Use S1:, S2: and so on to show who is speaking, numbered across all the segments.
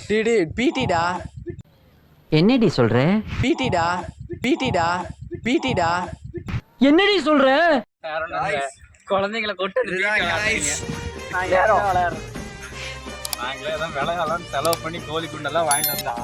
S1: DD பிடிடா.
S2: என்னடி சொல்ற?
S1: பிடிடா பிடிடா பிடிடா.
S2: என்னடி சொல்ற?
S3: குழந்தைங்களை கொட்டு நாங்களே தான் விளையாடலாம் செலவு பண்ணி கோழி குண்டெல்லாம் வாங்கிட்டு வந்தா.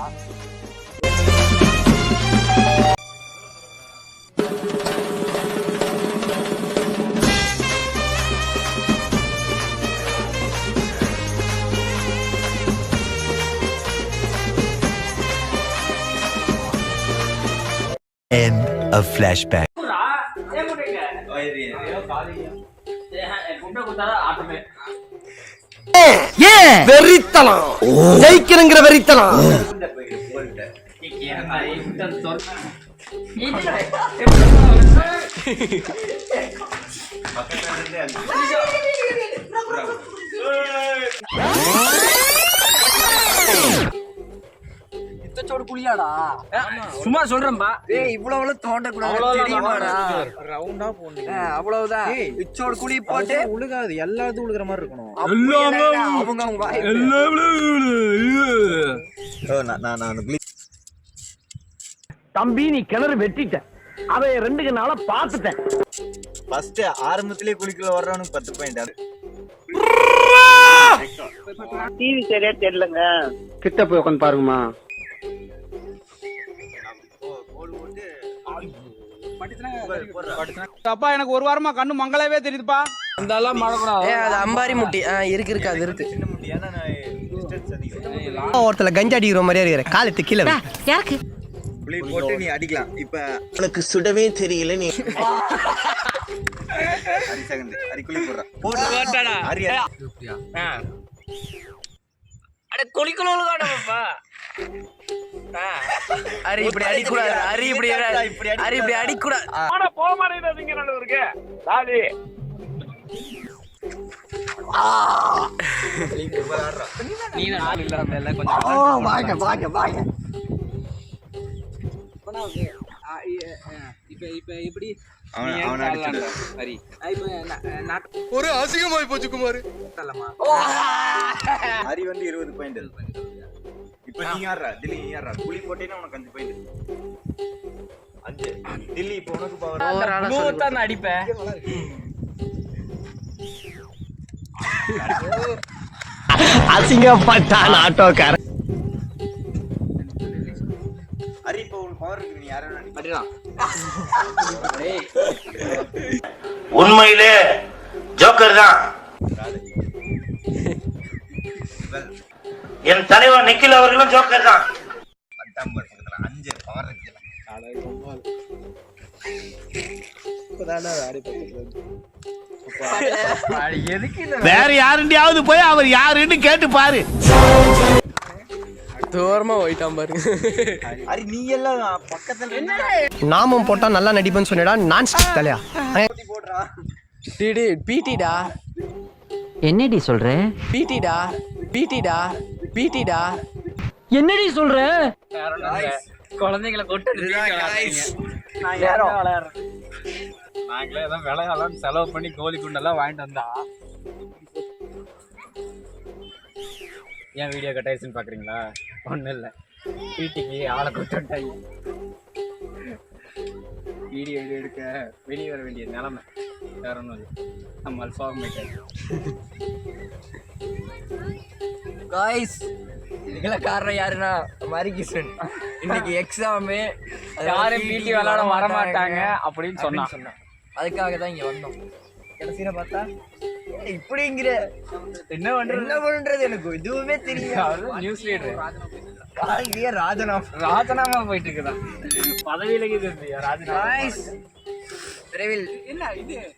S4: End of flashback.
S5: வெறித்தனம் ஜெயிக்கணுங்கிற வெறித்தனம்.
S1: சும்மா சொல்றேன்பா. இவ்வளவு தோண்ட கூடாது தெரியுமாடா?
S5: ரவுண்டா போடுங்க.
S1: அவ்வளவுதான். இச்சோட குழி போட்டு
S5: உழுகாது, எல்லாத்துக்கும் உழுகுற மாதிரி இருக்கணும்.
S2: தம்பி நீ கிணறு வெட்டிட்ட, அதை 2 நாளா பாத்துட்டேன்.
S6: ஃபர்ஸ்ட் ஆரம்பத்திலே குளிக்கல வர்றவனுக்கு 10 பாயிண்ட்.
S7: டிவி சரியா தெரியலங்க.
S2: கிட்ட போய் உட்காந்து பாருங்கம்மா.
S3: அப்பா எனக்கு ஒரு வாரமா கண்ணு மங்களவே தெரியுதுப்பா.
S1: அதெல்லாம் மழக்கூடாது. அது அம்பாரி முட்டி இருக்கு அது இருக்கு.
S5: ஒருத்தல கஞ்சா அடிக்கிற மாதிரியா இருக்கிற காலத்து கீழே
S6: புளி போட்டு நீ அடிக்கலாம். இப்ப உனக்கு சுடவே தெரியல நீ. அரி செகண்ட் அரி குளி போடுறா அரி
S1: அட குளிக்கலோலகாடப்பா. அரி இப்படி அடிக்க கூடாது. அரி இப்படி அடிக்க கூடாது.
S7: ஆனா போக மாட்டேங்குதுங்க நல்லூருக்கு. சாதி
S3: நீ நாள் இல்லாம எல்லாம் கொஞ்சம்
S5: வாங்க
S3: இப்ப இப்படி
S5: ஒரு அசிங்கமாய் போச்சு குமார்.
S6: அரி வந்து 20 பாயிண்ட். இப்ப நீ யாரா தில்லி யாரா குளி போட்டேன்னா உனக்கு 5 பாயிண்ட். 5 தில்லி இப்ப உனக்கு பவர்.
S3: தான் அடிப்பேன்.
S5: அசிங்கப்பட்டான் ஆட்டோக்கார.
S6: அரி இப்ப உனக்கு பவர் இருக்கு. நீ யாரா அடிக்கலாம்.
S8: உண்மையிலே ஜோக்கர் தான். என் தலைவர் நிக்கில் அவர்களும் ஜோக்கர் தான்.
S6: 5 பவர் இருக்கு.
S5: வேற யாருண்டியாவது போய் அவர் யாருன்னு கேட்டு பாரு.
S1: தூரமா போயிட்டான் பாரு.
S6: அரி நீ எல்லாம் பக்கத்துல
S5: நாமும் போட்டா நல்லா நடிப்பேன்னு சொன்னடா. நான் தலையா
S6: போடுறா.
S1: டிடி பிடிடா.
S2: என்னடி சொல்ற?
S1: பிடிடா பிடிடா பிடிடா.
S2: என்னடி சொல்ற?
S3: குழந்தைங்களை கொட்டு நாங்களே தான் விளையாடலாம் செலவு பண்ணி கோழி குண்டெல்லாம் வாங்கிட்டு வந்தா. ஏன் வீடியோ கட்டாயிடுச்சுன்னு பாக்குறீங்களா? ஒன்றும் இல்லை, வீட்டுக்கு ஆளை கொட்டுட்டாங்க. வீடியோ எடுக்க வெளியே வர வேண்டிய நிலைமை. வேற ஒன்றும் இல்லை, நம்ம சோகமாயிட்டாங்க.
S1: காய்ஸ் இதுல காரணம் யாருன்னா மரிகிருஷ்ணன். இன்னைக்கு எக்ஸாமு,
S3: யாரும் பிடி விளையாட வரமாட்டாங்க அப்படின்னு சொன்னான்.
S1: அதுக்காக தான் இங்க வந்தோம். கடைசியில பார்த்தா இப்படிங்கிற
S3: என்ன
S1: பண்றது எனக்கு இதுவுமே தெரியும்.
S3: நியூஸ் லீடர்
S1: ராஜினாமா
S3: போயிட்டு இருக்குதான். பதவியில
S1: விரைவில்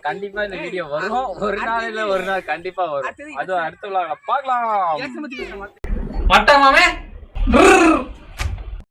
S3: கண்டிப்பா இந்த வீடியோ வரும். ஒரு நாள் இல்ல ஒரு நாள் கண்டிப்பா வரும். அது அடுத்த பார்க்கலாம். மட்டமாவே